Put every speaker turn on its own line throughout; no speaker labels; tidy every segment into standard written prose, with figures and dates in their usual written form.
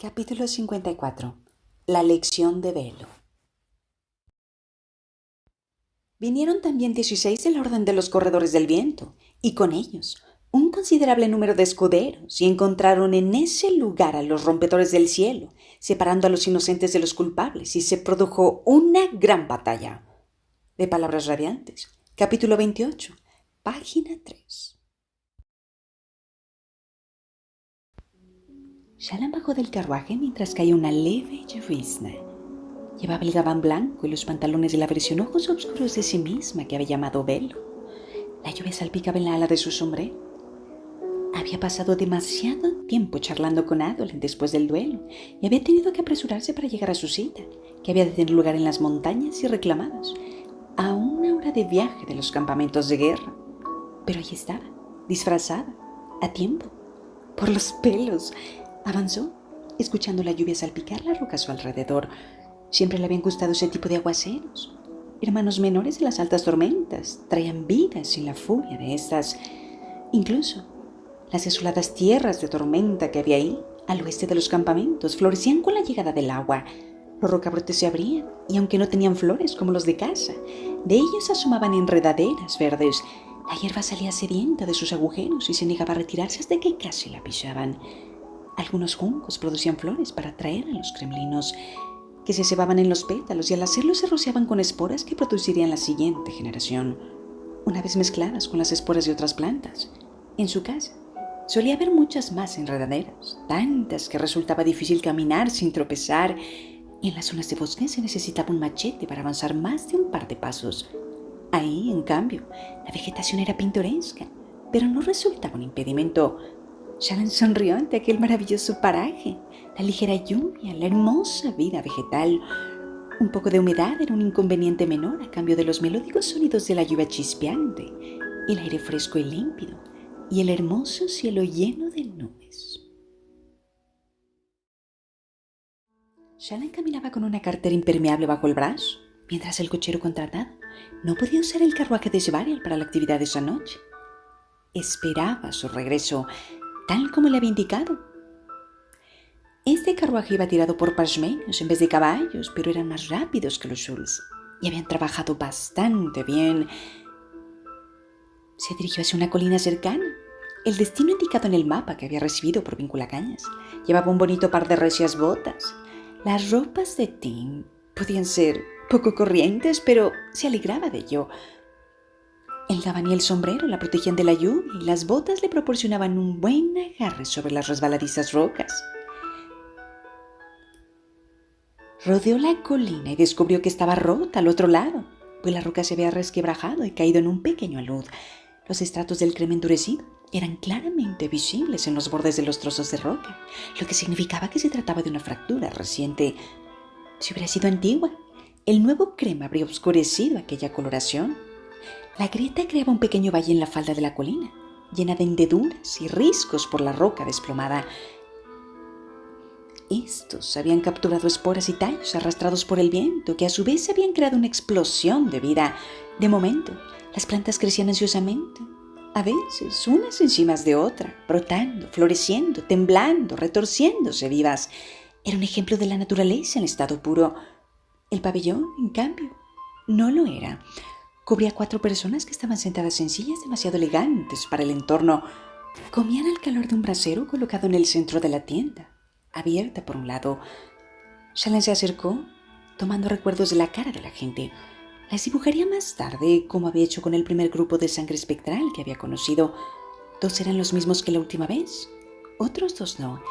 Capítulo 54. La lección de Velo. Vinieron también 16 de la orden de los corredores del viento, y con ellos un considerable número de escuderos, y encontraron en ese lugar a los rompedores del cielo, separando a los inocentes de los culpables, y se produjo una gran batalla. De Palabras Radiantes, capítulo 28, página 3. Shallan bajó del carruaje mientras caía una leve llovizna. Llevaba el gabán blanco y los pantalones de la versión ojos oscuros de sí misma que había llamado Velo. La lluvia salpicaba en la ala de su sombrero. Había pasado demasiado tiempo charlando con Adolin después del duelo y había tenido que apresurarse para llegar a su cita, que había de tener lugar en las montañas y reclamadas, a 1 hora de viaje de los campamentos de guerra. Pero allí estaba, disfrazada, a tiempo, por los pelos. Avanzó, escuchando la lluvia salpicar la roca a su alrededor. Siempre le habían gustado ese tipo de aguaceros. Hermanos menores de las altas tormentas, traían vida sin la furia de estas. Incluso las desoladas tierras de tormenta que había ahí, al oeste de los campamentos, florecían con la llegada del agua. Los rocabrotes se abrían, y aunque no tenían flores como los de casa, de ellos asomaban enredaderas verdes. La hierba salía sedienta de sus agujeros y se negaba a retirarse hasta que casi la pisaban. Algunos juncos producían flores para atraer a los gremlinos, que se cebaban en los pétalos y al hacerlo se rociaban con esporas que producirían la siguiente generación, una vez mezcladas con las esporas de otras plantas. En su casa solía haber muchas más enredaderas, tantas que resultaba difícil caminar sin tropezar, y en las zonas de bosque se necesitaba un machete para avanzar más de un par de pasos. Ahí, en cambio, la vegetación era pintoresca, pero no resultaba un impedimento. Shallan sonrió ante aquel maravilloso paraje, la ligera lluvia, la hermosa vida vegetal. Un poco de humedad era un inconveniente menor a cambio de los melódicos sonidos de la lluvia chispeante, el aire fresco y límpido, y el hermoso cielo lleno de nubes. Shallan caminaba con una cartera impermeable bajo el brazo, mientras el cochero contratado no podía usar el carruaje de Svariel para la actividad de esa noche. Esperaba su regreso, tal como le había indicado. Este carruaje iba tirado por pashmeños en vez de caballos, pero eran más rápidos que los shuls y habían trabajado bastante bien. Se dirigió hacia una colina cercana, el destino indicado en el mapa que había recibido por vinculacañas. Llevaba un bonito par de recias botas. Las ropas de Tim podían ser poco corrientes, pero se alegraba de ello. El gabán y el sombrero la protegían de la lluvia y las botas le proporcionaban un buen agarre sobre las resbaladizas rocas. Rodeó la colina y descubrió que estaba rota al otro lado, pues la roca se había resquebrajado y caído en un pequeño alud. Los estratos del crema endurecido eran claramente visibles en los bordes de los trozos de roca, lo que significaba que se trataba de una fractura reciente. Si hubiera sido antigua, el nuevo crema habría oscurecido aquella coloración. La grieta creaba un pequeño valle en la falda de la colina, llena de hendeduras y riscos por la roca desplomada. Estos habían capturado esporas y tallos arrastrados por el viento, que a su vez habían creado una explosión de vida. De momento, las plantas crecían ansiosamente, a veces unas encima de otra, brotando, floreciendo, temblando, retorciéndose vivas. Era un ejemplo de la naturaleza en estado puro. El pabellón, en cambio, no lo era. Cubría 4 personas que estaban sentadas en sillas demasiado elegantes para el entorno. Comían al calor de un brasero colocado en el centro de la tienda, abierta por un lado. Shallan se acercó, tomando recuerdos de la cara de la gente. Las dibujaría más tarde, como había hecho con el primer grupo de sangre espectral que había conocido. 2 eran los mismos que la última vez, otros 2 no.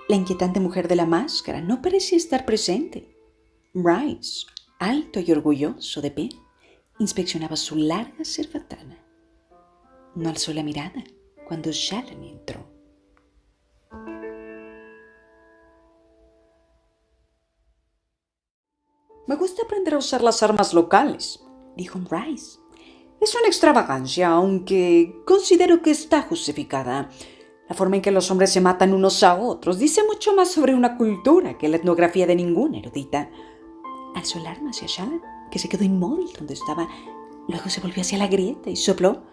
La inquietante mujer de la máscara no parecía estar presente. Rice, alto y orgulloso de pie, inspeccionaba su larga cerbatana. No alzó la mirada cuando Shallan entró.
Me gusta aprender a usar las armas locales,
Dijo Rice.
Es una extravagancia, aunque considero que está justificada. La forma en que los hombres se matan unos a otros dice mucho más sobre una cultura que la etnografía de ninguna erudita.
Alzó el arma hacia Shallan, que se quedó inmóvil donde estaba. Luego se volvió hacia la grieta y sopló,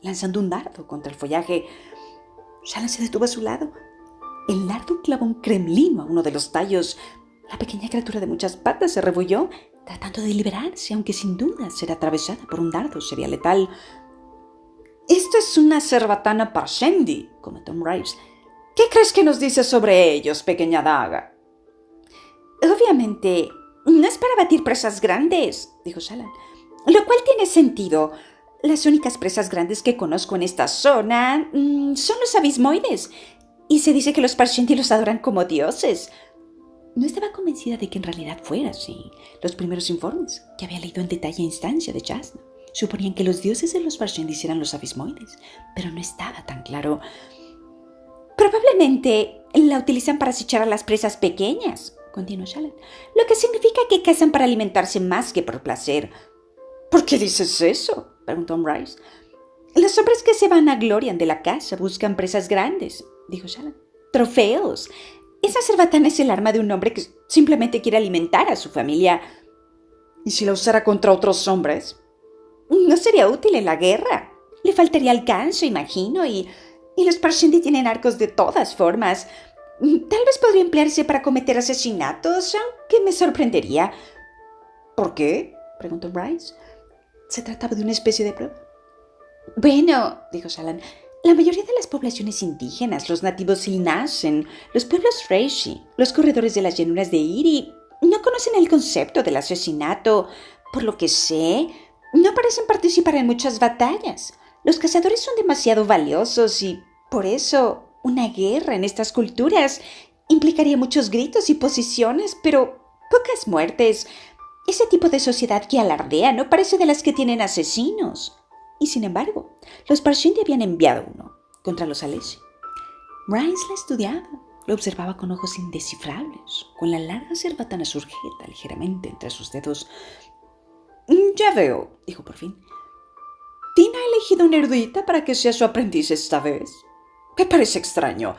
lanzando un dardo contra el follaje. Shallan se detuvo a su lado. El lardo clavó un cremlino a uno de los tallos. La pequeña criatura de muchas patas se rebulló, tratando de liberarse, aunque sin duda ser atravesada por un dardo sería letal.
«Esta es una cerbatana Parshendi», comentó Rice. «¿Qué crees que nos dice sobre ellos, pequeña daga?»
«Obviamente, no es para batir presas grandes», dijo Shallan, «lo cual tiene sentido. Las únicas presas grandes que conozco en esta zona son los abismoides, y se dice que los Parshendi los adoran como dioses».
No estaba convencida de que en realidad fuera así. Los primeros informes, que había leído en detalle a instancia de Jasna, suponían que los dioses de los Parshendi eran los abismoides, pero no estaba tan claro.
«Probablemente la utilizan para acechar a las presas pequeñas», continuó Shallan, «lo que significa que cazan para alimentarse más que por placer».
«¿Por qué dices eso?», preguntó Rice.
«Los hombres que se vanaglorian de la caza buscan presas grandes», dijo Shallan. «Trofeos. Esa cerbatana es el arma de un hombre que simplemente quiere alimentar a su familia».
«¿Y si la usara contra otros hombres?»
«No sería útil en la guerra. Le faltaría alcance, imagino, y los Parshendi tienen arcos de todas formas. Tal vez podría emplearse para cometer asesinatos, aunque me sorprendería».
«¿Por qué?»,
preguntó Rice.
Se trataba de una especie de prueba.
«Bueno», dijo Shallan, «la mayoría de las poblaciones indígenas, los nativos Silnacen, los pueblos Reishi, los corredores de las llanuras de Iri, no conocen el concepto del asesinato. Por lo que sé, no parecen participar en muchas batallas. Los cazadores son demasiado valiosos y, por eso, una guerra en estas culturas implicaría muchos gritos y posiciones, pero pocas muertes. Ese tipo de sociedad que alardea no parece de las que tienen asesinos».
Y sin embargo, los Parshendi habían enviado uno contra los Aleshi. Rice la estudiaba, lo observaba con ojos indescifrables, con la larga cerbatana sujeta ligeramente entre sus dedos.
«Ya veo», dijo por fin. «Tina ha elegido una erudita para que sea su aprendiz esta vez. Me parece extraño».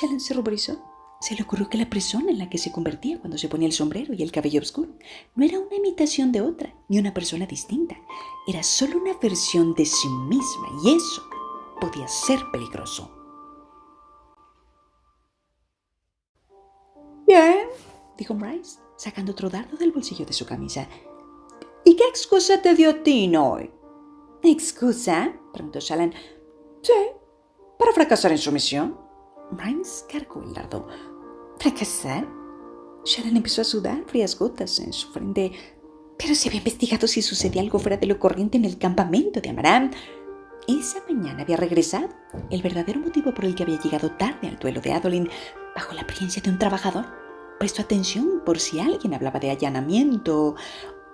Shallan se ruborizó. Se le ocurrió que la persona en la que se convertía cuando se ponía el sombrero y el cabello oscuro no era una imitación de otra, ni una persona distinta. Era solo una versión de sí misma, y eso podía ser peligroso.
«Bien»,
dijo Rice, sacando otro dardo del bolsillo de su camisa.
«¿Y qué excusa te dio Tina hoy?»
«¿Excusa?», preguntó Shallan.
«Sí, para fracasar en su misión».
Rice cargó el dardo.
«¿Fracasar?».
Shallan empezó a sudar frías gotas en su frente. Pero se había investigado si sucedía algo fuera de lo corriente en el campamento de Amaram. Esa mañana había regresado, el verdadero motivo por el que había llegado tarde al duelo de Adolin, bajo la apariencia de un trabajador. Prestó atención por si alguien hablaba de allanamiento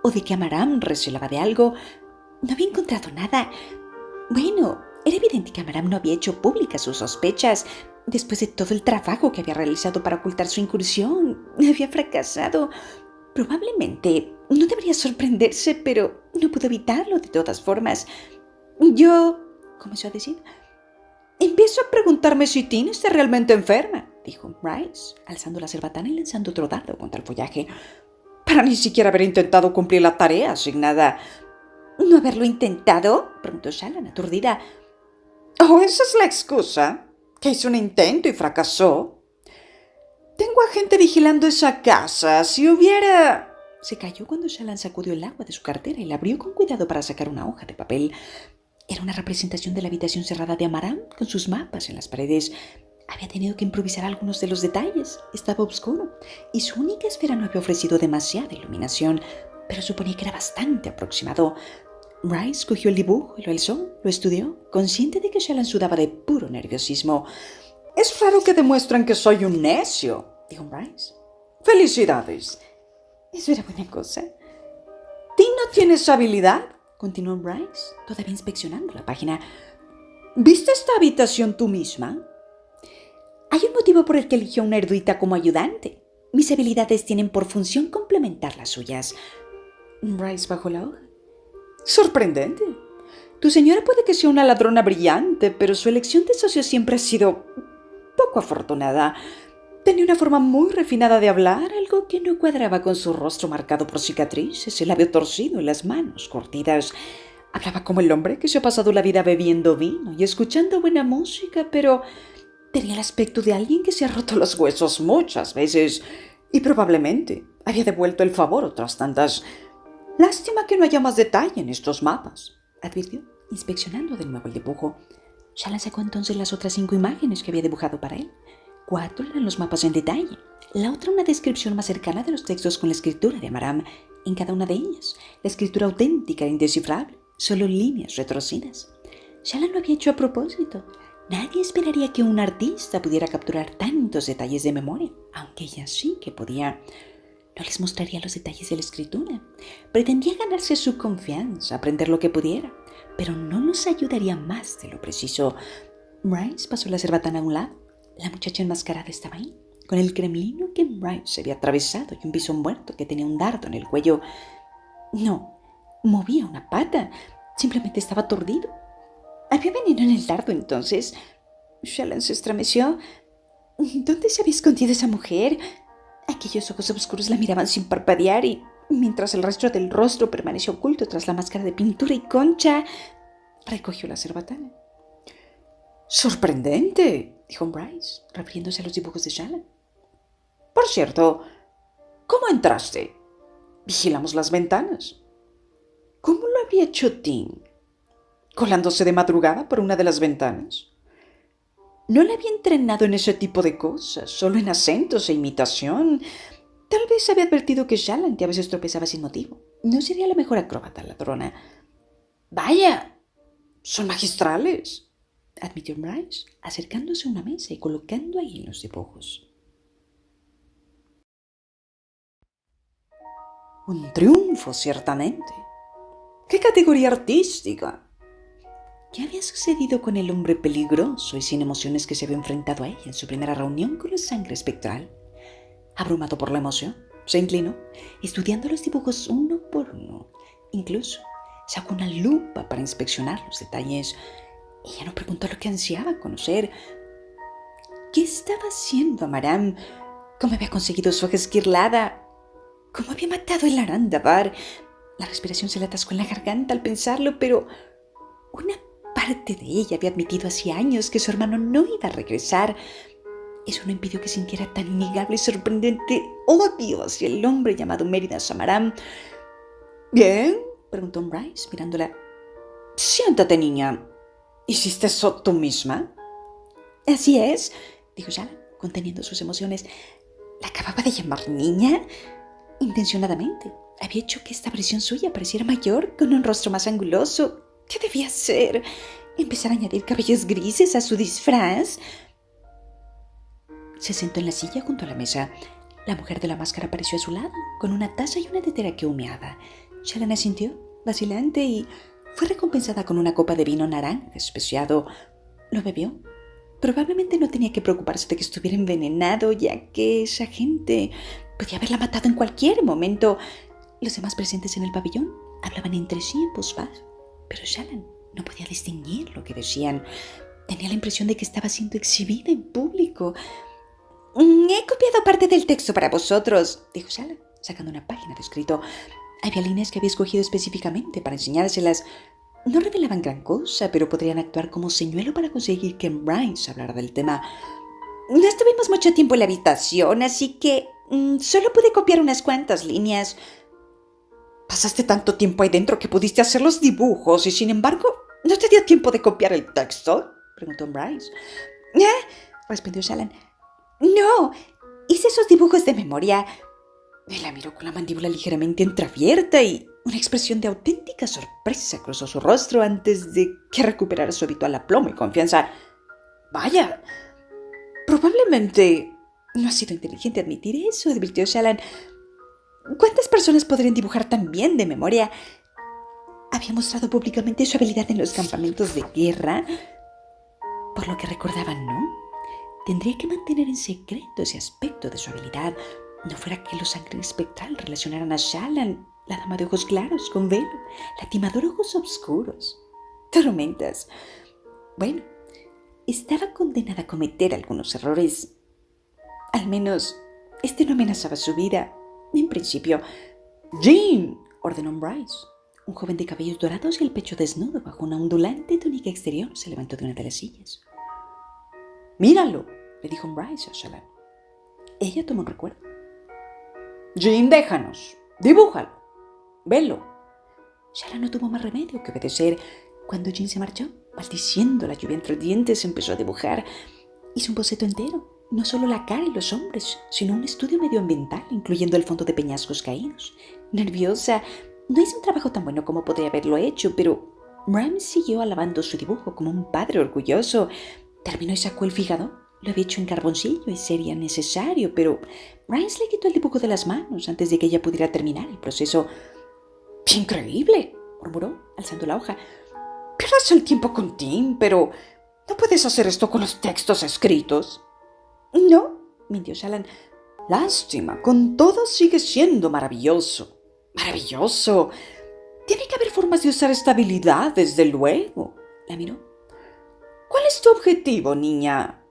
o de que Amaram recelaba de algo. No había encontrado nada. Bueno, era evidente que Amaram no había hecho públicas sus sospechas. Después de todo el trabajo que había realizado para ocultar su incursión, había fracasado. Probablemente no debería sorprenderse, pero no pudo evitarlo de todas formas.
«Yo»,
comenzó a decir,
«empiezo a preguntarme si Tina está realmente enferma»,
dijo Rice, alzando la cerbatana y lanzando otro dardo contra el follaje.
«Para ni siquiera haber intentado cumplir la tarea asignada».
«¿No haberlo intentado?», preguntó Shallan, aturdida.
«Oh, esa es la excusa, que hizo un intento y fracasó. Tengo a gente vigilando esa casa. Si hubiera...»
Se calló cuando Shallan sacudió el agua de su cartera y la abrió con cuidado para sacar una hoja de papel. Era una representación de la habitación cerrada de Amaram, con sus mapas en las paredes. Había tenido que improvisar algunos de los detalles. Estaba oscuro, y su única esfera no había ofrecido demasiada iluminación, pero suponía que era bastante aproximado. Rice cogió el dibujo y lo alzó, lo estudió, consciente de que Shallan sudaba de puro nerviosismo.
«Es raro que demuestren que soy un necio»,
dijo Rice.
«Felicidades».
Eso era buena cosa.
«Tina tiene esa habilidad»,
continuó Rice, todavía inspeccionando la página.
«¿Viste esta habitación tú misma?»
«Hay un motivo por el que eligió una erudita como ayudante. Mis habilidades tienen por función complementar las suyas».
Rice bajó la hoja.
«Sorprendente. Tu señora puede que sea una ladrona brillante, pero su elección de socio siempre ha sido poco afortunada. Tenía una forma muy refinada de hablar, algo que no cuadraba con su rostro marcado por cicatrices, el labio torcido y las manos curtidas. Hablaba como el hombre que se ha pasado la vida bebiendo vino y escuchando buena música, pero Tenía el aspecto de alguien que se ha roto los huesos muchas veces y probablemente había devuelto el favor otras tantas. Lástima que no haya más detalle en estos mapas, advirtió, inspeccionando de nuevo el dibujo.
Shallan sacó entonces las otras 5 imágenes que había dibujado para él. 4 eran los mapas en detalle, la otra una descripción más cercana de los textos con la escritura de Amaram. En cada una de ellas, la escritura auténtica e indescifrable, solo líneas retorcidas. Shallan lo había hecho a propósito. Nadie esperaría que un artista pudiera capturar tantos detalles de memoria, aunque ella sí que podía. No les mostraría los detalles de la escritura. Pretendía ganarse su confianza, aprender lo que pudiera, pero no nos ayudaría más de lo preciso. Bryce pasó la cerbatana a un lado. La muchacha enmascarada estaba ahí, con el cremlino que Bryce se había atravesado y un bisón muerto que tenía un dardo en el cuello. No movía una pata, simplemente estaba aturdido. ¿Había veneno en el dardo entonces? Shallan se estremeció. ¿Dónde se había escondido esa mujer? Aquellos ojos oscuros la miraban sin parpadear y, mientras el resto del rostro permaneció oculto tras la máscara de pintura y concha, recogió la cerbatana.
«Sorprendente»,
dijo Bryce, refiriéndose a los dibujos de Shallan.
«Por cierto, ¿cómo entraste? Vigilamos las ventanas. ¿Cómo lo había hecho Tim? ¿Colándose de madrugada por una de las ventanas? No le había entrenado en ese tipo de cosas, solo en acentos e imitación. Tal vez había advertido que Shallan, que a veces tropezaba sin motivo, no sería la mejor acróbata ladrona. «Vaya, son magistrales», admitió Bryce, acercándose a una mesa y colocando ahí los dibujos. «Un triunfo, ciertamente. ¿Qué categoría artística?» ¿Qué había sucedido con el hombre peligroso y sin emociones que se había enfrentado a ella en su primera reunión con la sangre espectral? Abrumado por la emoción, se inclinó, estudiando los dibujos uno por uno. Incluso sacó una lupa para inspeccionar los detalles. Ella no preguntó lo que ansiaba conocer. ¿Qué estaba haciendo Amaram? ¿Cómo había conseguido su hoja esquirlada? ¿Cómo había matado el Arandabar? La respiración se le atascó en la garganta al pensarlo, pero una parte de ella había admitido hacía años que su hermano no iba a regresar. Eso no impidió que sintiera tan innegable y sorprendente odio hacia el hombre llamado Mérida Samaram. «¿Bien?», preguntó Bryce, mirándola. «Siéntate, niña. ¿Hiciste eso tú misma?»
«Así es», dijo Shallan, conteniendo sus emociones. ¿La acababa de llamar niña? Intencionadamente. Había hecho que esta versión suya pareciera mayor, con un rostro más anguloso. ¿Qué debía hacer? ¿Empezar a añadir cabellos grises a su disfraz? Se sentó en la silla junto a la mesa. La mujer de la máscara apareció a su lado, con una taza y una tetera que humeaba. Shallan asintió, vacilante, y fue recompensada con una copa de vino naranja especiado. Lo bebió. Probablemente no tenía que preocuparse de que estuviera envenenado, ya que esa gente podía haberla matado en cualquier momento. Los demás presentes en el pabellón hablaban entre sí en voz baja, pero Shallan no podía distinguir lo que decían. Tenía la impresión de que estaba siendo exhibida en público. «He copiado parte del texto para vosotros», dijo Shallan, sacando una página de escrito. Había líneas que había escogido específicamente para enseñárselas. No revelaban gran cosa, pero podrían actuar como señuelo para conseguir que Bryce hablara del tema. «No estuvimos mucho tiempo en la habitación, así que solo pude copiar unas cuantas líneas».
«Pasaste tanto tiempo ahí dentro que pudiste hacer los dibujos y, sin embargo, ¿no te dio tiempo de copiar el texto?», preguntó Bryce.
Respondió Shallan. «No, hice esos dibujos de memoria».
Él la miró con la mandíbula ligeramente entreabierta y una expresión de auténtica sorpresa cruzó su rostro antes de que recuperara su habitual aplomo y confianza. «Vaya, probablemente no ha sido inteligente admitir eso», advirtió Shallan. «¿Cuántas personas podrían dibujar tan bien de memoria?» Había mostrado públicamente su habilidad en los campamentos de guerra. Por lo que recordaban, ¿no? Tendría que mantener en secreto ese aspecto de su habilidad. No fuera que los sangre espectral relacionaran a Shallan, la dama de ojos claros con velo, la timadora ojos oscuros. Tormentas. Bueno, estaba condenada a cometer algunos errores. Al menos, este no amenazaba su vida. En principio. «Jean», ordenó Bryce. Un joven de cabellos dorados y el pecho desnudo bajo una ondulante túnica exterior se levantó de una de las sillas. Míralo, le dijo Bryce a Shallan. Ella tomó un recuerdo. Jean, déjanos. Dibújalo. Velo.
Shallan no tuvo más remedio que obedecer. Cuando Jean se marchó, maldiciendo la lluvia entre dientes, empezó a dibujar. Hizo un boceto entero, no solo la cara y los hombres, sino un estudio medioambiental, incluyendo el fondo de peñascos caídos. Nerviosa, no hizo un trabajo tan bueno como podría haberlo hecho, pero Rhymes siguió alabando su dibujo como un padre orgulloso. Terminó y sacó el fígado. Lo había hecho en carboncillo y sería necesario, pero Rhymes le quitó el dibujo de las manos antes de que ella pudiera terminar el proceso.
¡Qué increíble!, murmuró, alzando la hoja. Pierdes el tiempo con Tim, pero no puedes hacer esto con los textos escritos.
No, mintió Shallan.
Lástima, con todo sigue siendo maravilloso. ¡Maravilloso! Tiene que haber formas de usar esta habilidad, desde luego.
La miró.
¿Cuál es tu objetivo, niña?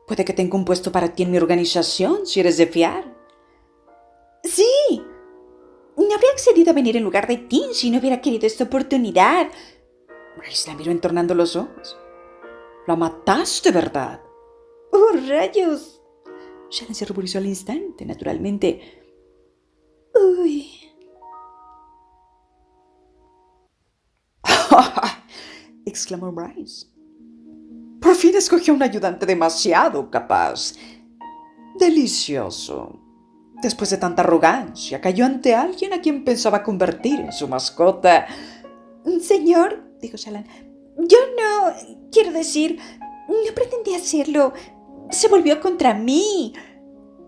Puede que tenga un puesto para ti en mi organización, si eres de fiar.
Sí. No habría accedido a venir en lugar de Tim si no hubiera querido esta oportunidad.
Bryce la miró entornando los ojos. La mataste, ¿verdad?
¡Oh, rayos!
Shallan se ruborizó al instante, naturalmente.
Uy.
exclamó Bryce. Por fin escogió un ayudante demasiado capaz. Delicioso. Después de tanta arrogancia, cayó ante alguien a quien pensaba convertir en su mascota.
Señor, dijo Shallan, yo no, quiero decir, no pretendí hacerlo. Se volvió contra mí.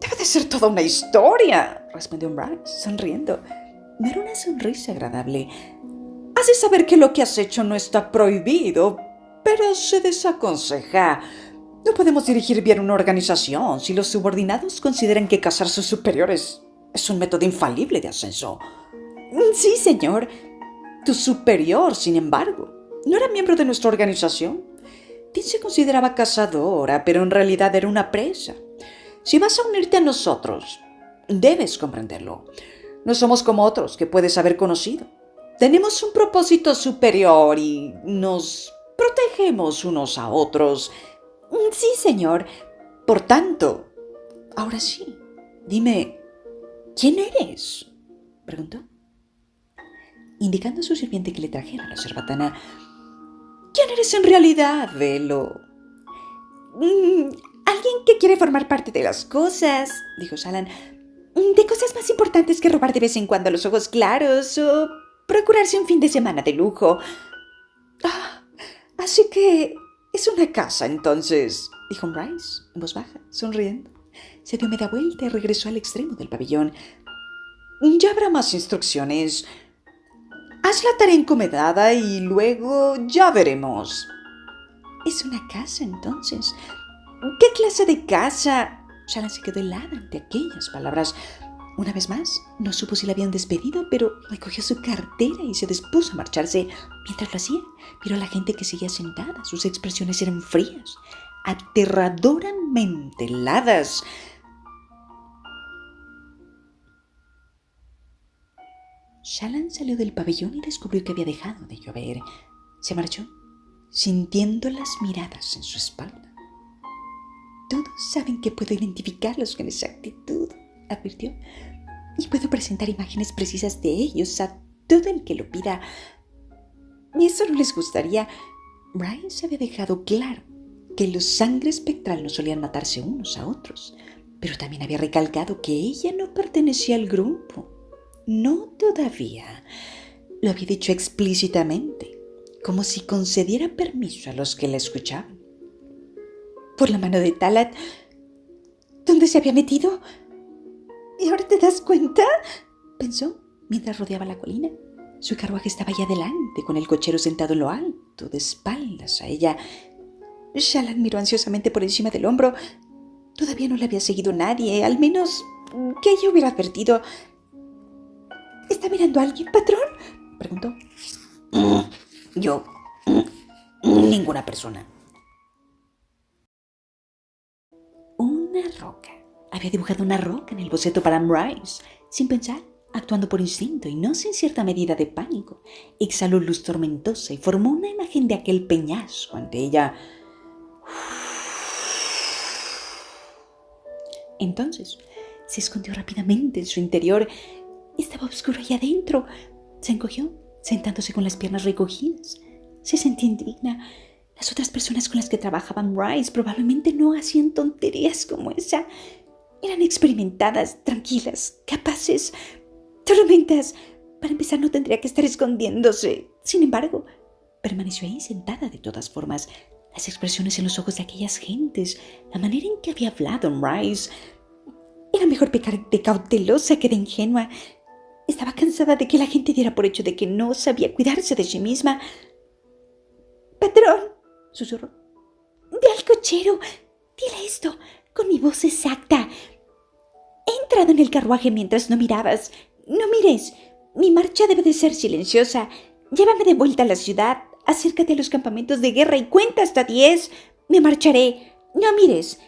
Debe de ser toda una historia, respondió Bryce, sonriendo.
No era una sonrisa agradable.
Has de saber que lo que has hecho no está prohibido, pero se desaconseja. No podemos dirigir bien una organización si los subordinados consideran que cazar a sus superiores es un método infalible de ascenso.
Sí, señor.
Tu superior, sin embargo, no era miembro de nuestra organización. Tim se consideraba cazadora, pero en realidad era una presa. Si vas a unirte a nosotros, debes comprenderlo. No somos como otros que puedes haber conocido. Tenemos un propósito superior y nos protegemos unos a otros.
Sí, señor.
Por tanto, ahora sí, dime, ¿quién eres?, preguntó,
indicando a su sirviente que le trajera la cerbatana.
¿Quién eres en realidad, Velo?
Alguien que quiere formar parte de las cosas, dijo Shallan. De cosas más importantes que robar de vez en cuando los ojos claros o procurarse un fin de semana de lujo.
Así que es una casa, entonces, dijo Bryce en voz baja, sonriendo.
Se dio media vuelta y regresó al extremo del pabellón.
Ya habrá más instrucciones. Haz la tarea encomendada y luego ya veremos.
¿Es una casa, entonces?
¿Qué clase de casa?
Shallan se quedó helada ante aquellas palabras. Una vez más, no supo si la habían despedido, pero recogió su cartera y se dispuso a marcharse. Mientras lo hacía, miró a la gente que seguía sentada. Sus expresiones eran frías, aterradoramente heladas. Shallan salió del pabellón y descubrió que había dejado de llover. Se marchó, sintiendo las miradas en su espalda.
Todos saben que puedo identificarlos con exactitud, advirtió, y puedo presentar imágenes precisas de ellos a todo el que lo pida. Y eso no les gustaría.
Bryce había dejado claro que los sangre espectral no solían matarse unos a otros, pero también había recalcado que ella no pertenecía al grupo. No todavía. Lo había dicho explícitamente, como si concediera permiso a los que la escuchaban.
Por la mano de Talat, ¿dónde se había metido? ¿Y ahora te das cuenta?,
pensó mientras rodeaba la colina. Su carruaje estaba allá adelante, con el cochero sentado en lo alto, de espaldas a ella.
Shallan miró ansiosamente por encima del hombro. Todavía no le había seguido nadie, al menos que ella hubiera advertido. ¿Está mirando a alguien, patrón?, preguntó.
Yo. Ninguna persona. Una roca. Había dibujado una roca en el boceto para Bryce, sin pensar, actuando por instinto y no sin cierta medida de pánico. Exhaló luz tormentosa y formó una imagen de aquel peñasco ante ella. Entonces se escondió rápidamente en su interior. Estaba oscuro allá adentro. Se encogió, sentándose con las piernas recogidas. Se sentía indigna. Las otras personas con las que trabajaba Rice probablemente no hacían tonterías como esa. Eran experimentadas, tranquilas, capaces, tormentas. Para empezar, no tendría que estar escondiéndose. Sin embargo, permaneció ahí sentada de todas formas. Las expresiones en los ojos de aquellas gentes, la manera en que había hablado Rice. Era mejor pecar de cautelosa que de ingenua. Estaba cansada de que la gente diera por hecho de que no sabía cuidarse de sí misma. «Patrón», susurró, «ve al cochero, dile esto, con mi voz exacta. He entrado en el carruaje mientras no mirabas. No mires. Mi marcha debe de ser silenciosa. Llévame de vuelta a la ciudad. Acércate a los campamentos de guerra y cuenta hasta 10. Me marcharé. No mires.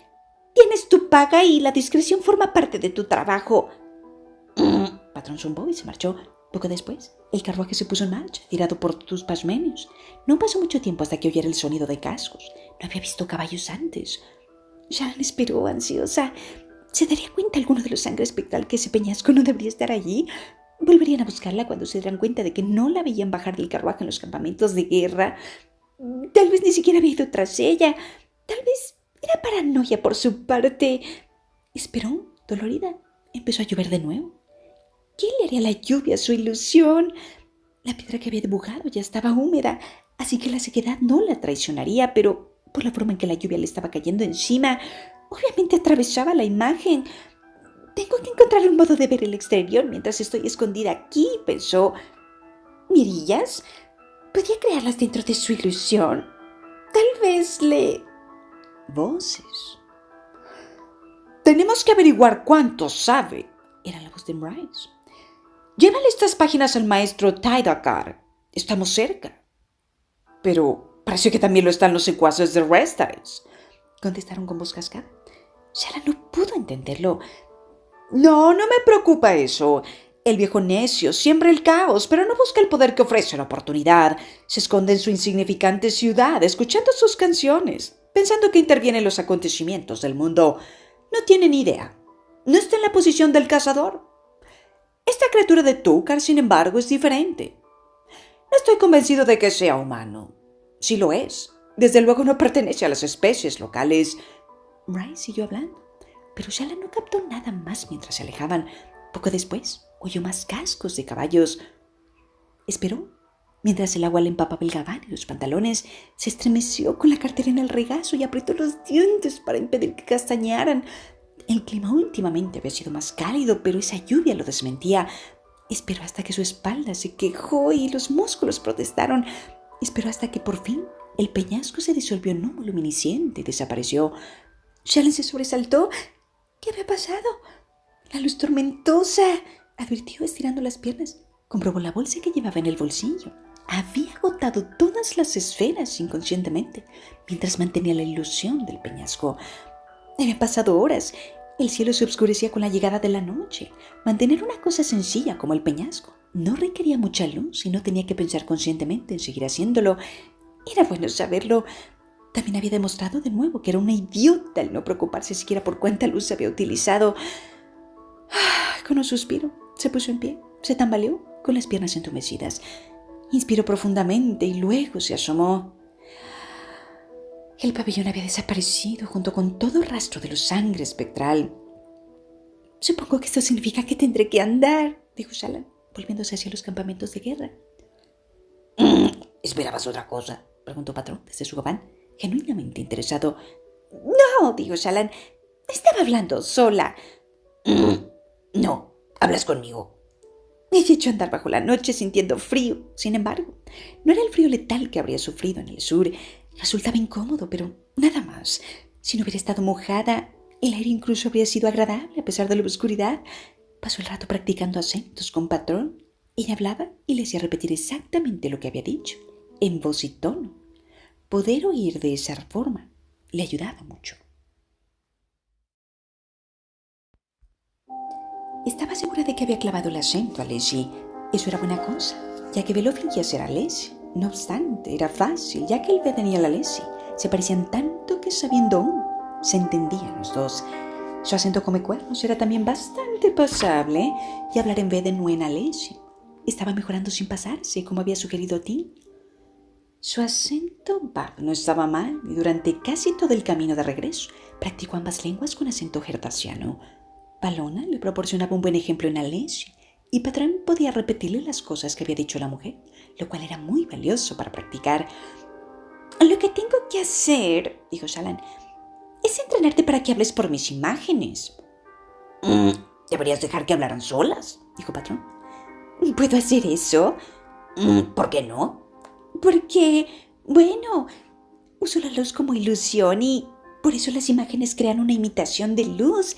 Tienes tu paga y la discreción forma parte de tu trabajo». Patrón zumbó y se marchó. Poco después, el carruaje se puso en marcha, tirado por tus pasmenes. No pasó mucho tiempo hasta que oyera el sonido de cascos. No había visto caballos antes.
Sharon esperó, ansiosa. ¿Se daría cuenta alguno de los sangre espectral que ese peñasco no debería estar allí? ¿Volverían a buscarla cuando se dieran cuenta de que no la veían bajar del carruaje en los campamentos de guerra? Tal vez ni siquiera había ido tras ella. Tal vez era paranoia por su parte.
Esperó, dolorida. Empezó a llover de nuevo.
¿Qué le haría la lluvia a su ilusión?
La piedra que había dibujado ya estaba húmeda, así que la sequedad no la traicionaría, pero por la forma en que la lluvia le estaba cayendo encima,
obviamente atravesaba la imagen. Tengo que encontrar un modo de ver el exterior mientras estoy escondida aquí, pensó. ¿Mirillas? ¿Podía crearlas dentro de su ilusión? Tal vez le...
Voces.
«Tenemos que averiguar cuánto sabe»,
era la voz de Rice.
«Llévale estas páginas al maestro Tidakar. Estamos cerca». «Pero parece que también lo están los secuaces de Restars»,
contestaron con voz cascada. Shala no pudo entenderlo.
«No me preocupa eso. El viejo necio siembra el caos, pero no busca el poder que ofrece la oportunidad. Se esconde en su insignificante ciudad, escuchando sus canciones, pensando que interviene en los acontecimientos del mundo. No tiene ni idea. No está en la posición del cazador. Esta criatura de Túcar, sin embargo, es diferente. No estoy convencido de que sea humano. Si lo es, desde luego no pertenece a las especies locales».
Rice siguió hablando, pero Shala no captó nada más mientras se alejaban. Poco después, oyó más cascos de caballos. Esperó. Mientras el agua le empapaba el gabán y los pantalones, se estremeció con la cartera en el regazo y apretó los dientes para impedir que castañaran. El clima últimamente había sido más cálido, pero esa lluvia lo desmentía. Esperó hasta que su espalda se quejó y los músculos protestaron. Esperó hasta que por fin el peñasco se disolvió en humo luminiscente y desapareció.
Sharon se sobresaltó. ¿Qué había pasado? La luz tormentosa,
advirtió estirando las piernas. Comprobó la bolsa que llevaba en el bolsillo. Había agotado todas las esferas inconscientemente, mientras mantenía la ilusión del peñasco. Habían pasado horas. El cielo se oscurecía con la llegada de la noche. Mantener una cosa sencilla como el peñasco no requería mucha luz y no tenía que pensar conscientemente en seguir haciéndolo. Era bueno saberlo. También había demostrado de nuevo que era una idiota al no preocuparse siquiera por cuánta luz había utilizado. Con un suspiro, se puso en pie, se tambaleó con las piernas entumecidas. Inspiró profundamente y luego se asomó. El pabellón había desaparecido junto con todo rastro de la sangre espectral.
«Supongo que esto significa que tendré que andar»,
dijo Shallan, volviéndose hacia los campamentos de guerra.
«¿Esperabas otra cosa?»,
preguntó Patrón desde su gabán, genuinamente interesado.
«No», dijo Shallan, «estaba hablando sola».
«No, hablas conmigo».
Ella echó a andar bajo la noche sintiendo frío.
Sin embargo, no era el frío letal que habría sufrido en el sur. Resultaba incómodo, pero nada más. Si no hubiera estado mojada, el aire incluso habría sido agradable a pesar de la oscuridad. Pasó el rato practicando acentos con Patrón. Ella hablaba y le hacía repetir exactamente lo que había dicho, en voz y tono. Poder oír de esa forma le ayudaba mucho. Estaba segura de que había clavado el acento a Leslie. Eso era buena cosa, ya que Velo fingía ser a Leslie. No obstante, era fácil, ya que el B tenía la Leslie. Se parecían tanto que sabiendo uno, se entendían los dos. Su acento come cuernos era también bastante pasable y hablar en vez de Nuena Leche estaba mejorando sin pasarse, como había sugerido Tim. Su acento no estaba mal y durante casi todo el camino de regreso practicó ambas lenguas con acento gertasiano. Palona le proporcionaba un buen ejemplo en alés y Patrón podía repetirle las cosas que había dicho la mujer, lo cual era muy valioso para practicar.
Lo que tengo que hacer, dijo Shallan, es entrenarte para que hables por mis imágenes.
Deberías dejar que hablaran solas,
dijo Patrón.
¿Puedo hacer eso?
¿Por qué no?
Porque, bueno, uso la luz como ilusión y por eso las imágenes crean una imitación de luz.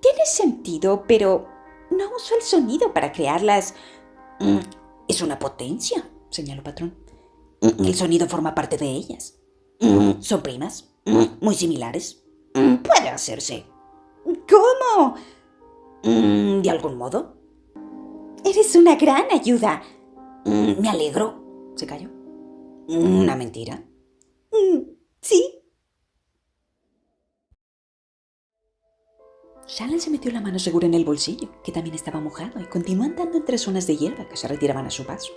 Tiene sentido, pero no uso el sonido para crearlas.
Es una potencia,
señaló Patrón.
El sonido forma parte de ellas. Son primas, muy similares. Puede hacerse.
¿Cómo?
¿De algún modo?
Eres una gran ayuda.
Me alegro.
Se calló.
¿Una mentira?
Sí.
Shallan se metió la mano segura en el bolsillo, que también estaba mojado, y continuó andando entre zonas de hierba que se retiraban a su paso.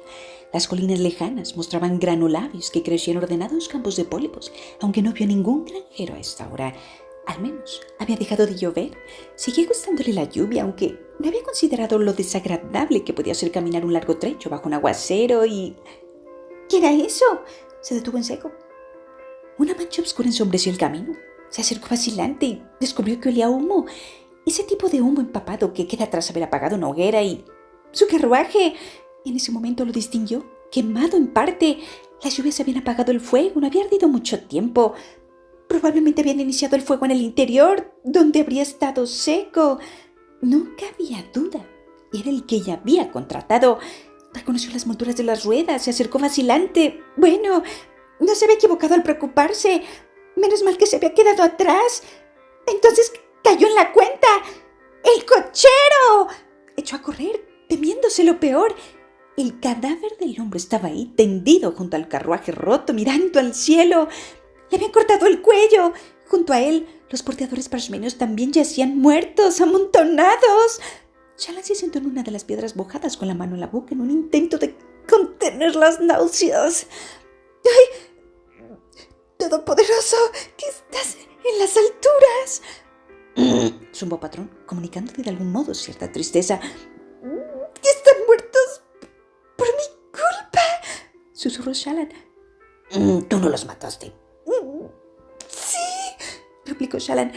Las colinas lejanas mostraban granulaves que crecían ordenados campos de pólipos, aunque no vio ningún granjero a esta hora. Al menos había dejado de llover. Seguía gustándole la lluvia, aunque no había considerado lo desagradable que podía ser caminar un largo trecho bajo un aguacero y...
¿Qué era eso?
Se detuvo en seco. Una mancha oscura ensombreció el camino. Se acercó vacilante y descubrió que olía a humo. Ese tipo de humo empapado que queda tras haber apagado una hoguera y...
¡Su carruaje!
En ese momento lo distinguió, quemado en parte. Las lluvias habían apagado el fuego, no había ardido mucho tiempo.
Probablemente habían iniciado el fuego en el interior, donde habría estado seco.
No cabía duda. Era el que ella había contratado. Reconoció las monturas de las ruedas, se acercó vacilante.
Bueno, no se había equivocado al preocuparse. Menos mal que se había quedado atrás. Entonces cayó en la cuenta. ¡El cochero!
Echó a correr, temiéndose lo peor. El cadáver del hombre estaba ahí, tendido junto al carruaje roto, mirando al cielo.
Le habían cortado el cuello.
Junto a él, los porteadores parchmenos también yacían muertos, amontonados. Shallan se sentó en una de las piedras mojadas con la mano en la boca en un intento de contener las náuseas.
¡Ay! Todopoderoso, que estás en las alturas.
Zumbó Patrón, comunicándole de algún modo cierta tristeza.
Que están muertos por mi culpa,
susurró Shallan.
Tú no los mataste.
Sí,
replicó Shallan.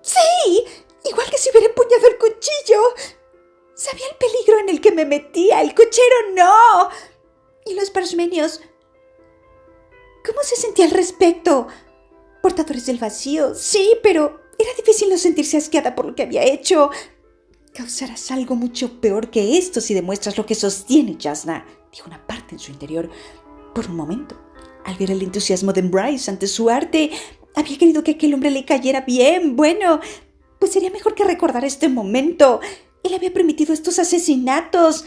Sí, igual que si hubiera empuñado el cuchillo. Sabía el peligro en el que me metía, el cochero no. Y los parchmenios, ¿cómo se sentía al respecto? Portadores del vacío, sí, pero era difícil no sentirse asqueada por lo que había hecho.
Causarás algo mucho peor que esto si demuestras lo que sostiene, Jasnah, dijo una parte en su interior. Por un momento, al ver el entusiasmo de Bryce ante su arte, había querido que aquel hombre le cayera bien. Bueno, pues sería mejor que recordara este momento. Él había permitido estos asesinatos.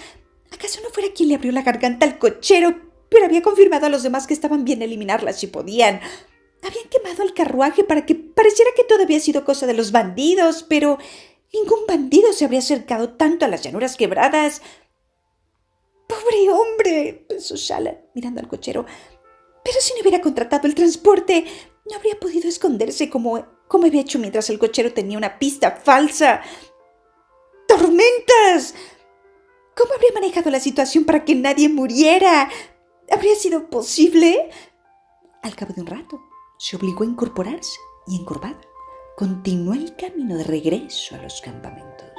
¿Acaso no fuera quien le abrió la garganta al cochero? Pero había confirmado a los demás que estaban bien eliminarlas si podían. Habían quemado el carruaje para que pareciera que todo había sido cosa de los bandidos, pero ningún bandido se habría acercado tanto a las llanuras quebradas.
¡Pobre hombre!, pensó Shallan, mirando al cochero. Pero si no hubiera contratado el transporte, no habría podido esconderse como había hecho mientras el cochero tenía una pista falsa. ¡Tormentas! ¿Cómo habría manejado la situación para que nadie muriera? ¿Habría sido posible?
Al cabo de un rato, se obligó a incorporarse y, encorvada, continuó el camino de regreso a los campamentos.